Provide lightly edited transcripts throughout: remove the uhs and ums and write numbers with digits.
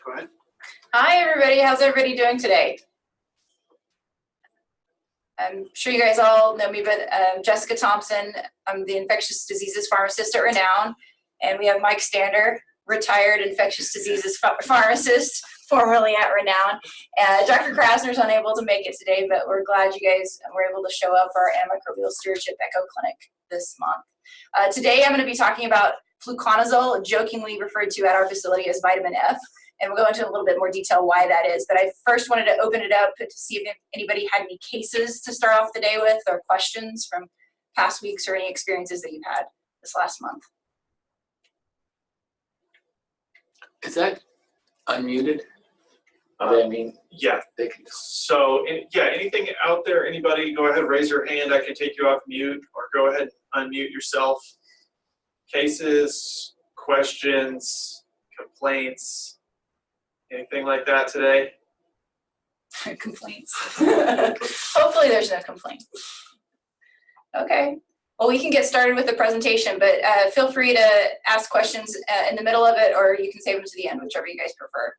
Go ahead. Hi, everybody. How's everybody doing today? I'm sure you guys all know me, but Jessica Thompson. I'm the infectious diseases pharmacist at Renown, and we have Mike Stander, retired infectious diseases pharmacist, formerly at Renown. Dr. Krasner's unable to make it today, but we're glad you guys were able to show up for our Antimicrobial Stewardship Echo Clinic this month. Today I'm going to be talking about Fluconazole, jokingly referred to at our facility as vitamin F. And we'll go into a little bit more detail why that is. But I first wanted to open it up to see if anybody had any cases to start off the day with, or questions from past weeks, or any experiences that you've had this last month. Is that unmuted? I mean, yeah. They can. So, yeah, anything out there, anybody, go ahead, raise your hand. I can take you off mute, or go ahead, unmute yourself. Cases, questions, complaints, anything like that today? Complaints. Hopefully there's no complaints. Okay. Well, we can get started with the presentation, but feel free to ask questions in the middle of it, or you can save them to the end, whichever you guys prefer.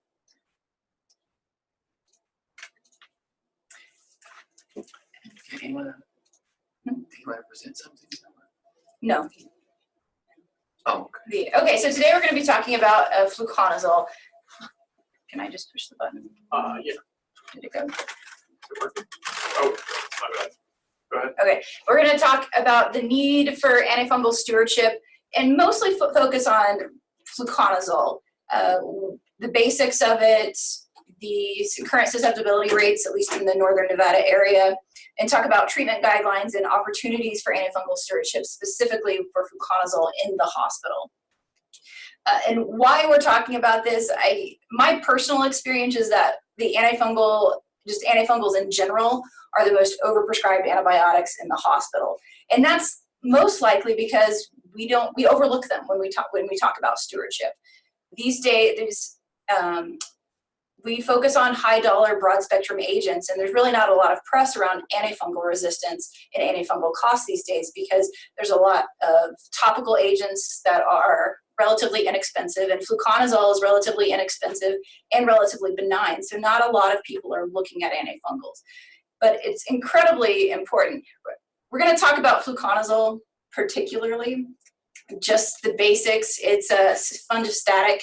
Anyone present something? No. Oh, okay. Okay, so today we're going to be talking about Fluconazole. Can I just push the button? Yeah. Did it go? Oh, my bad. Go ahead. Okay, we're going to talk about the need for antifungal stewardship and mostly focus on Fluconazole, the basics of it, the current susceptibility rates, at least in the northern Nevada area, and talk about treatment guidelines and opportunities for antifungal stewardship, specifically for Fluconazole in the hospital. And why we're talking about this, my personal experience is that the antifungals in general are the most overprescribed antibiotics in the hospital. And that's most likely because we overlook them when we talk about stewardship. These days, we focus on high-dollar, broad-spectrum agents, and there's really not a lot of press around antifungal resistance and antifungal costs these days because there's a lot of topical agents that are relatively inexpensive, and Fluconazole is relatively inexpensive and relatively benign, so not a lot of people are looking at antifungals. But it's incredibly important. We're going to talk about Fluconazole particularly, just the basics. It's a fungistatic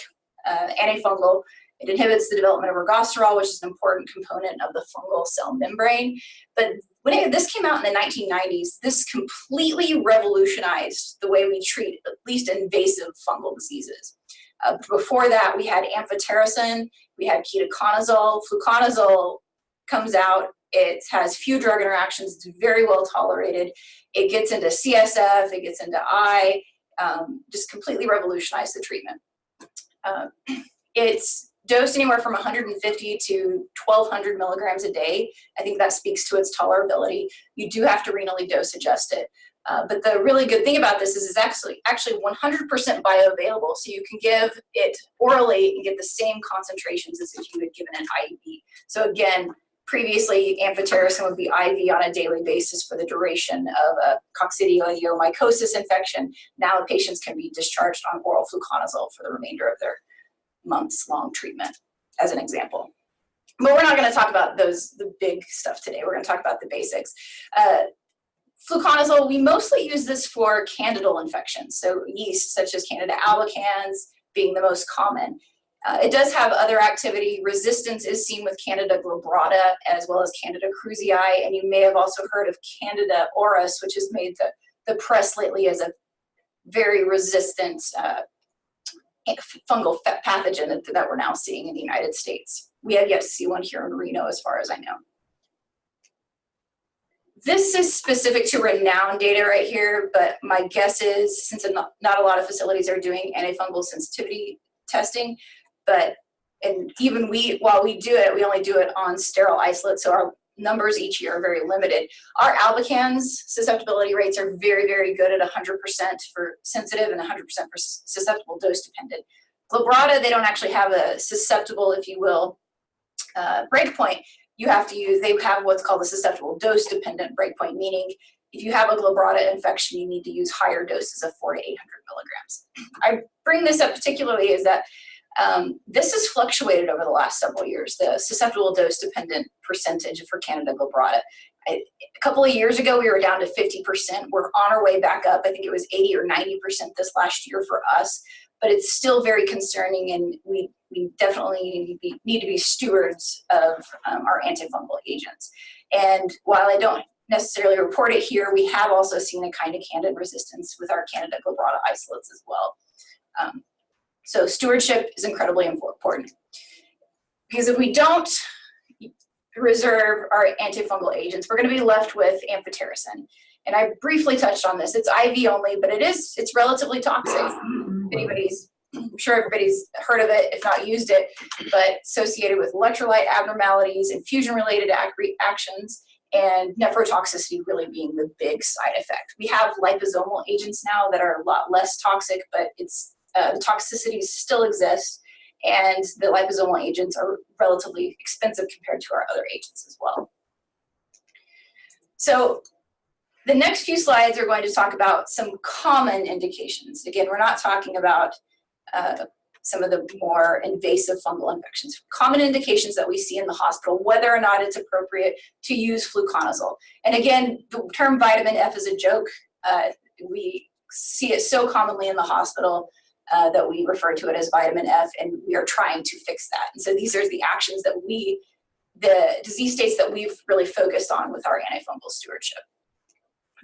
antifungal. It inhibits the development of ergosterol, which is an important component of the fungal cell membrane. But when this came out in the 1990s, this completely revolutionized the way we treat at least invasive fungal diseases. Before that, we had amphoterrible, we had ketoconazole. Fluconazole comes out. It has few drug interactions. It's very well tolerated. It gets into CSF. It gets into eye. Just completely revolutionized the treatment. It's dosed anywhere from 150 to 1,200 milligrams a day. I think that speaks to its tolerability. You do have to renally dose adjust it. But the really good thing about this is it's actually 100% bioavailable. So you can give it orally and get the same concentrations as if you had given an IV. So again, previously amphoterrible would be IV on a daily basis for the duration of a coccidioidomycosis infection. Now patients can be discharged on oral Fluconazole for the remainder of their months-long treatment, as an example. But we're not going to talk about the big stuff today. We're going to talk about the basics. Fluconazole, we mostly use this for candidal infections, so yeast such as Candida albicans being the most common. It does have other activity. Resistance is seen with Candida glabrata as well as Candida krusei, and you may have also heard of Candida auris, which has made the press lately as a very resistant fungal pathogen that we're now seeing in the United States. We have yet to see one here in Reno, as far as I know. This is specific to Renown data right here, but my guess is, since not a lot of facilities are doing antifungal sensitivity testing, and even while we do it, we only do it on sterile isolate, so our numbers each year are very limited. Our albicans susceptibility rates are very, very good at 100% for sensitive and 100% for susceptible dose dependent. Glabrata, they don't actually have a susceptible, if you will, breakpoint. They have what's called a susceptible dose dependent breakpoint, meaning if you have a glabrata infection, you need to use higher doses of 400 to 800 milligrams. I bring this up particularly is that This has fluctuated over the last several years, the susceptible dose-dependent percentage for Candida glabrata. A couple of years ago, we were down to 50%. We're on our way back up. I think it was 80 or 90% this last year for us, but it's still very concerning, and we definitely need to be stewards of our antifungal agents. And while I don't necessarily report it here, we have also seen a kind of Candida resistance with our Candida glabrata isolates as well. So stewardship is incredibly important, because if we don't reserve our antifungal agents, we're going to be left with amphotericin. And I briefly touched on this. It's IV only, but it's relatively toxic. I'm sure everybody's heard of it, if not used it, but associated with electrolyte abnormalities, infusion-related actions, and nephrotoxicity really being the big side effect. We have liposomal agents now that are a lot less toxic, but the toxicities still exist, and the liposomal agents are relatively expensive compared to our other agents as well. So the next few slides are going to talk about some common indications. Again, we're not talking about some of the more invasive fungal infections. Common indications that we see in the hospital, whether or not it's appropriate to use fluconazole. And again, the term vitamin F is a joke. We see it so commonly in the hospital that we refer to it as vitamin F, and we are trying to fix that. And so these are the actions that the disease states that we've really focused on with our antifungal stewardship.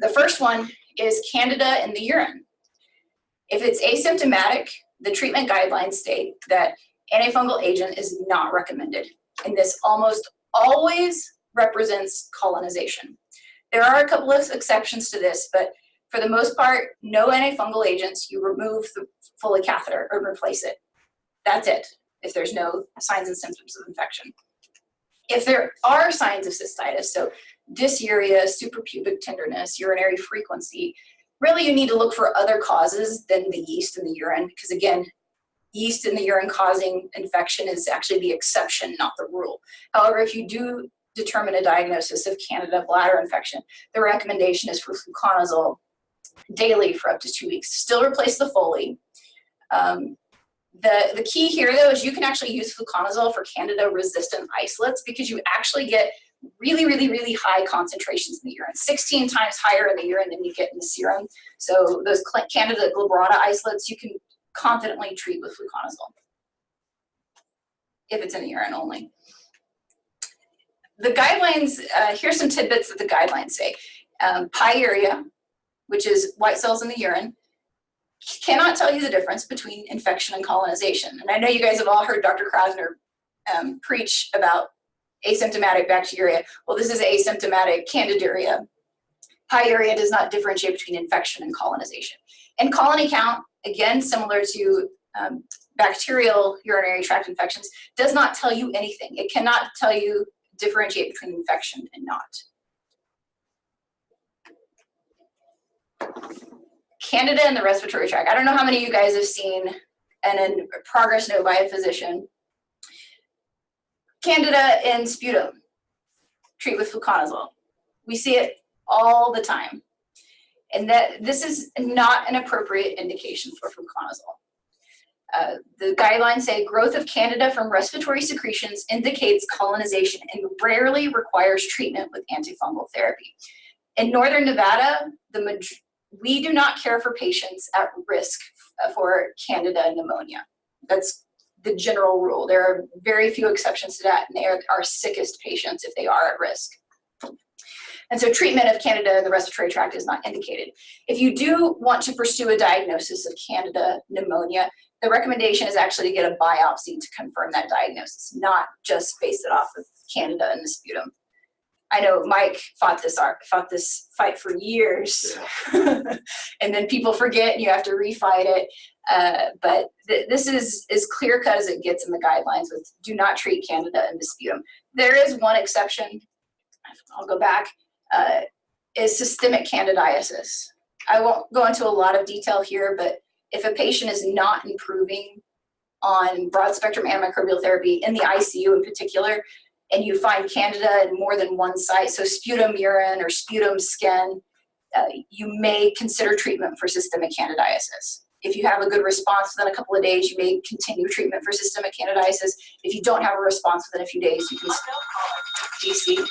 The first one is Candida in the urine. If it's asymptomatic, the treatment guidelines state that antifungal agent is not recommended, and this almost always represents colonization. There are a couple of exceptions to this, but for the most part, no antifungal agents, you remove the Foley catheter or replace it. That's it, if there's no signs and symptoms of infection. If there are signs of cystitis, so dysuria, suprapubic tenderness, urinary frequency, really you need to look for other causes than the yeast in the urine, because again, yeast in the urine causing infection is actually the exception, not the rule. However, if you do determine a diagnosis of Candida bladder infection, the recommendation is for fluconazole daily for up to 2 weeks. Still replace the Foley. The key here, though, is you can actually use fluconazole for Candida-resistant isolates, because you actually get really, really, really high concentrations in the urine, 16 times higher in the urine than you get in the serum. So those Candida glabrata isolates, you can confidently treat with fluconazole if it's in the urine only. The guidelines, here's some tidbits that the guidelines say. Pyuria, which is white cells in the urine, cannot tell you the difference between infection and colonization. And I know you guys have all heard Dr. Krasner preach about asymptomatic bacteria. Well, this is asymptomatic Candiduria. Pyuria does not differentiate between infection and colonization. And colony count, again, similar to bacterial urinary tract infections, does not tell you anything. It cannot tell you differentiate between infection and not. Candida in the respiratory tract. I don't know how many of you guys have seen a progress note by a physician. Candida in sputum, treat with fluconazole. We see it all the time. And that this is not an appropriate indication for fluconazole. The guidelines say growth of Candida from respiratory secretions indicates colonization and rarely requires treatment with antifungal therapy. In Northern Nevada, we do not care for patients at risk for Candida pneumonia. That's the general rule. There are very few exceptions to that, and they are our sickest patients if they are at risk. And so treatment of Candida in the respiratory tract is not indicated. If you do want to pursue a diagnosis of Candida pneumonia, the recommendation is actually to get a biopsy to confirm that diagnosis, not just base it off of Candida in the sputum. I know Mike fought this fight for years, and then people forget and you have to refight it. But this is as clear cut as it gets in the guidelines with do not treat Candida in the sputum. There is one exception, I'll go back, is systemic candidiasis. I won't go into a lot of detail here, but if a patient is not improving on broad spectrum antimicrobial therapy in the ICU in particular, and you find Candida in more than one site, so sputum urine or sputum skin, you may consider treatment for systemic candidiasis. If you have a good response within a couple of days, you may continue treatment for systemic candidiasis. If you don't have a response within a few days, you can DC.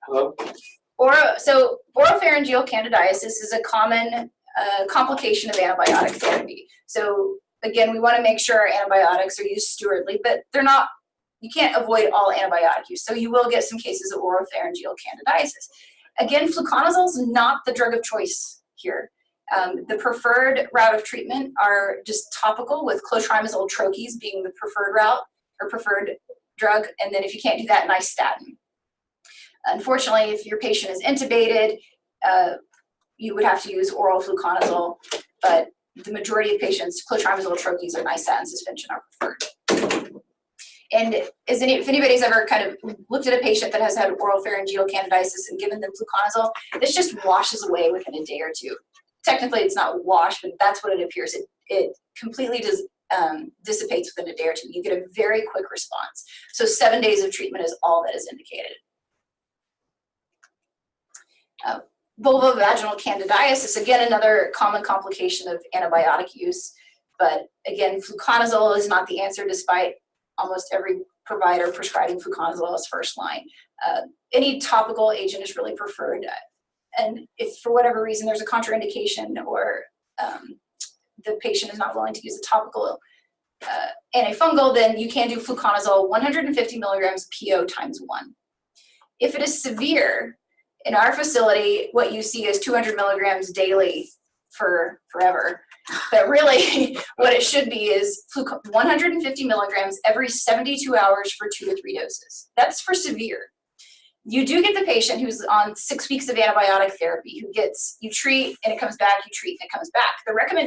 Hello? So oropharyngeal candidiasis is a common complication of antibiotic therapy. So again, we want to make sure our antibiotics are used stewardly, but they're not, you can't avoid all antibiotic use. So you will get some cases of oropharyngeal candidiasis. Again, fluconazole is not the drug of choice here. The preferred route of treatment are just topical, with clotrimazole troches being the preferred route or preferred drug, and then if you can't do that, nystatin. Unfortunately, if your patient is intubated, you would have to use oral fluconazole, but the majority of patients, clotrimazole troches or nystatin suspension are preferred. And if anybody's ever kind of looked at a patient that has had oropharyngeal candidiasis and given them fluconazole, this just washes away within a day or two. Technically, it's not washed, but that's what it appears. It completely dissipates within a day or two. You get a very quick response. So 7 days of treatment is all that is indicated. Vulvovaginal candidiasis, again, another common complication of antibiotic use. But again, fluconazole is not the answer, despite almost every provider prescribing fluconazole as first line. Any topical agent is really preferred. And if for whatever reason there's a contraindication or the patient is not willing to use a topical antifungal, then you can do fluconazole 150 milligrams PO times 1. If it is severe, in our facility, what you see is 200 milligrams daily for forever. But really, what it should be is 150 milligrams every 72 hours for 2 to 3 doses. That's for severe. You do get the patient who's on 6 weeks of antibiotic therapy, who gets, you treat and it comes back, you treat and it comes back.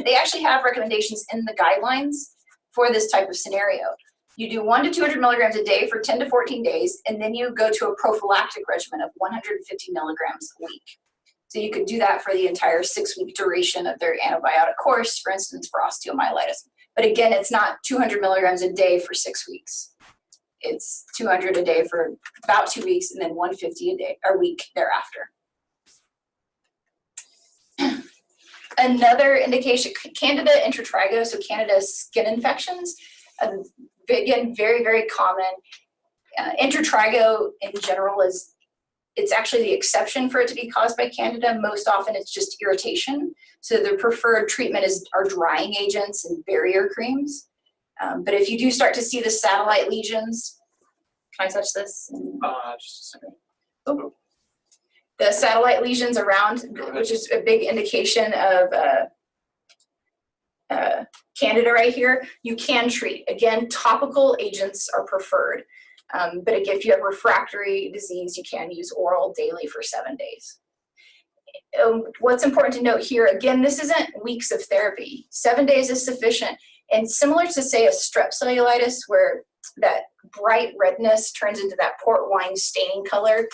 They actually have recommendations in the guidelines for this type of scenario. You do 1 to 200 milligrams a day for 10 to 14 days, and then you go to a prophylactic regimen of 150 milligrams a week. So you could do that for the entire 6-week duration of their antibiotic course, for instance, for osteomyelitis. But again, it's not 200 milligrams a day for 6 weeks. It's 200 a day for about 2 weeks, and then 150 a day, a week thereafter. Another indication, Candida Intertrigo, so Candida skin infections. Again, very, very common. Intertrigo in general it's actually the exception for it to be caused by Candida. Most often it's just irritation. So the preferred treatment are drying agents and barrier creams. But if you do start to see the satellite lesions, can I touch this? Just a second. Oh. The satellite lesions around, which is a big indication of Candida right here, you can treat. Again, topical agents are preferred. But again, if you have refractory disease, you can use oral daily for 7 days. What's important to note here, again, this isn't weeks of therapy. 7 days is sufficient. And similar to, say, a strep cellulitis, where that bright redness turns into that port wine staining color,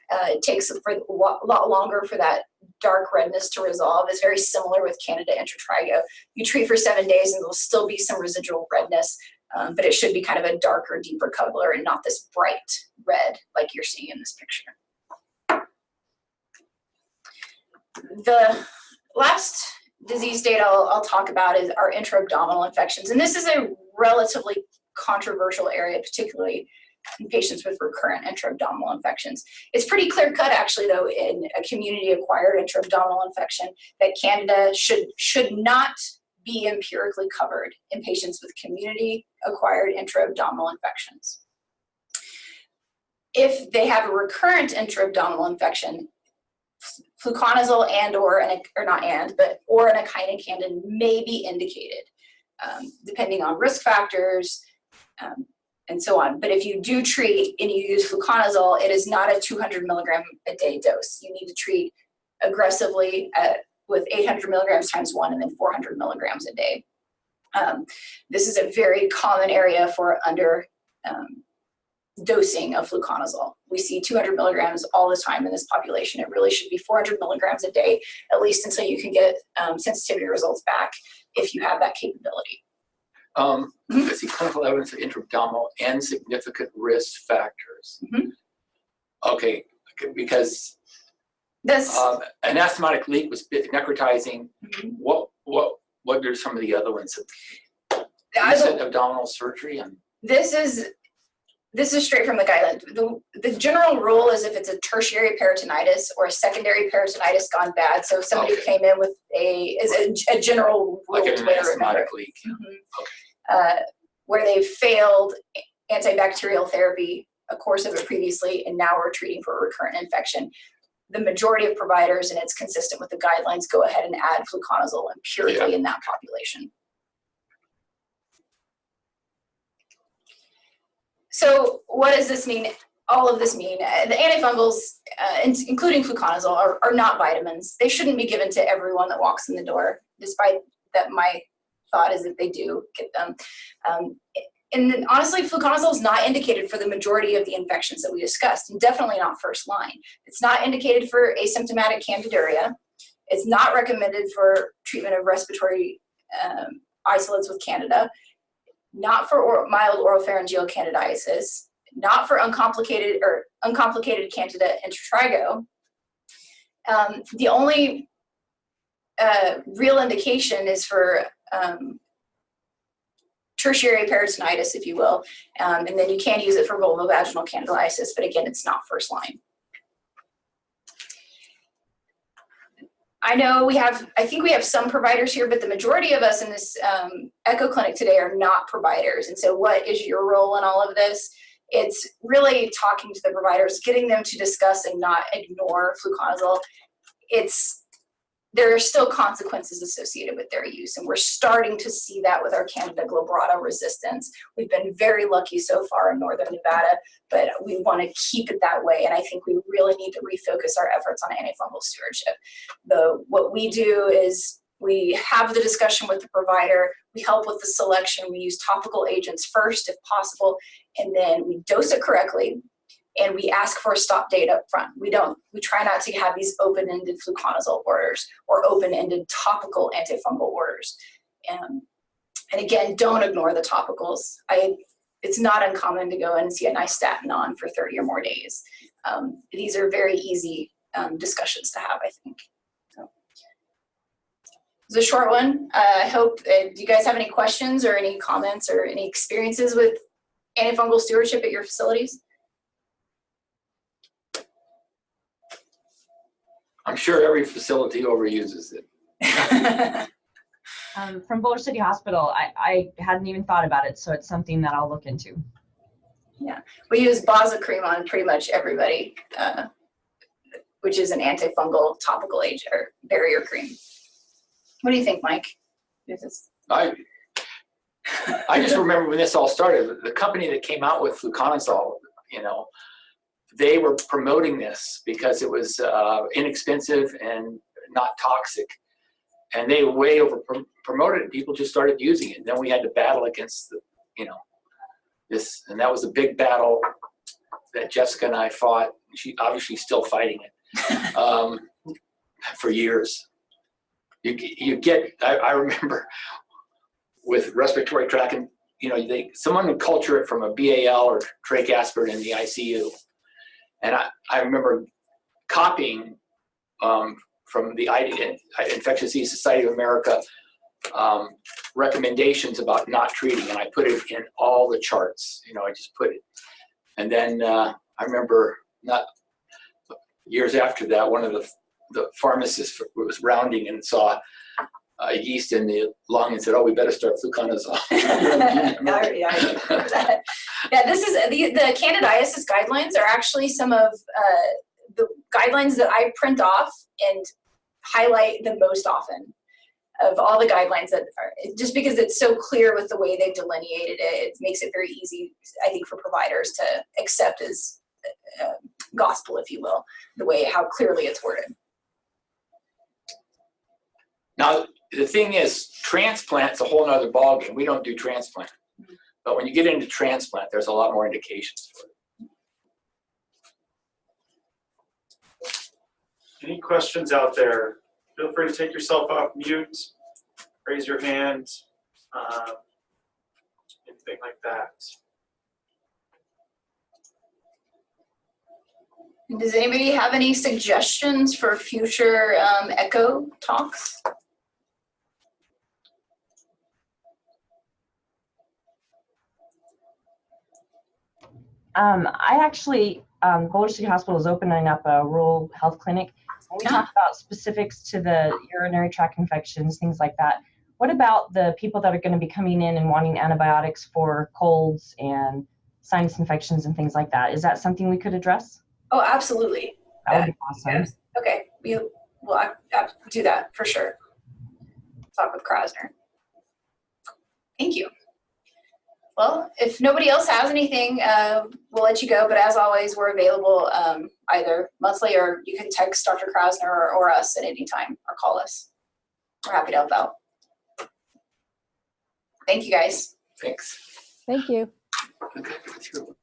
it takes a lot longer for that dark redness to resolve. Is very similar with Candida Intertrigo. You treat for 7 days and there'll still be some residual redness, but it should be kind of a darker, deeper color and not this bright red like you're seeing in this picture. The last disease state I'll talk about is our intraabdominal infections. And this is a relatively controversial area, particularly in patients with recurrent intraabdominal infections. It's pretty clear cut, actually, though, in a community-acquired intraabdominal infection that Candida should not be empirically covered in patients with community-acquired intraabdominal infections. If they have a recurrent intraabdominal infection, fluconazole or an echinocandin candid may be indicated, depending on risk factors, and so on. But if you do treat and you use fluconazole, it is not a 200 milligram a day dose. You need to treat aggressively with 800 milligrams times 1 and then 400 milligrams a day. This is a very common area for under dosing of fluconazole. We see 200 milligrams all the time in this population. It really should be 400 milligrams a day, at least until you can get sensitivity results back if you have that capability. I see clinical evidence of intraabdominal and significant risk factors. Mm-hmm. Okay, because This, An asthmatic leak was necrotizing. What are some of the other ones? Recent abdominal surgery and this is straight from the guidelines. The general rule is if it's a tertiary peritonitis or a secondary peritonitis gone bad. So if somebody came in with a general rule, like an asthmatic leak. where they failed antibacterial therapy, a course of it previously, and now we're treating for a recurrent infection. The majority of providers, and it's consistent with the guidelines, go ahead and add fluconazole empirically in that population. So what does this mean? All of this mean? The antifungals, including fluconazole, are not vitamins. They shouldn't be given to everyone that walks in the door, despite that my thought is that they do get them. And then, honestly, fluconazole is not indicated for the majority of the infections that we discussed, and definitely not first line. It's not indicated for asymptomatic candiduria. It's not recommended for treatment of respiratory isolates with Candida, not for mild oropharyngeal candidiasis, not for uncomplicated Candida Intertrigo. The only real indication is for tertiary peritonitis, if you will, and then you can use it for vulvovaginal candidiasis, but again, it's not first line. I know I think we have some providers here, but the majority of us in this echo clinic today are not providers. And so what is your role in all of this? It's really talking to the providers, getting them to discuss and not ignore fluconazole. There are still consequences associated with their use, and we're starting to see that with our Candida glabrata resistance. We've been very lucky so far in Northern Nevada, but we want to keep it that way, and I think we really need to refocus our efforts on antifungal stewardship. What we do is we have the discussion with the provider, we help with the selection, we use topical agents first if possible, and then we dose it correctly, and we ask for a stop date up front. We try not to have these open-ended fluconazole orders or open-ended topical antifungal orders. And again, don't ignore the topicals. It's not uncommon to go in and see a nice statin on for 30 or more days. These are very easy discussions to have, I think. So, it's a short one. I hope, do you guys have any questions or any comments or any experiences with antifungal stewardship at your facilities? I'm sure every facility overuses it. From Boulder City Hospital, I hadn't even thought about it, so it's something that I'll look into. Yeah, we use Baza cream on pretty much everybody, which is an antifungal topical agent or barrier cream. What do you think, Mike? I just remember when this all started, the company that came out with fluconazole, they were promoting this because it was inexpensive and not toxic. And they way over promoted it. People just started using it. And then we had to battle against this, and that was a big battle that Jessica and I fought. She obviously still fighting it for years. I remember with respiratory tract, and someone would culture it from a BAL or trach aspirate in the ICU. And I remember copying from the Infectious Disease Society of America recommendations about not treating, and I put it in all the charts. I just put it. And then I remember not years after that, one of the pharmacists was rounding and saw yeast in the lung and said, "Oh, we better start fluconazole." I remember that. Yeah, this is the candidiasis guidelines are actually some of the guidelines that I print off and highlight the most often of all the guidelines that are, just because it's so clear with the way they've delineated it. It makes it very easy, I think, for providers to accept as gospel, if you will, how clearly it's worded. Now, the thing is, transplant's a whole nother ballgame. We don't do transplant. But when you get into transplant, there's a lot more indications for it. Any questions out there? Feel free to take yourself off mute, raise your hand, anything like that. Does anybody have any suggestions for future echo talks? I actually, Boulder City Hospital is opening up a rural health clinic. And we talk about specifics to the urinary tract infections, things like that. What about the people that are going to be coming in and wanting antibiotics for colds and sinus infections and things like that? Is that something we could address? Oh, absolutely. That would be awesome. Yes. Okay, we'll do that for sure. Talk with Krasner. Thank you. Well, if nobody else has anything, we'll let you go. But as always, we're available either monthly or you can text Dr. Krasner or us at any time or call us. We're happy to help out. Thank you, guys. Thanks. Thank you. Okay, let's go.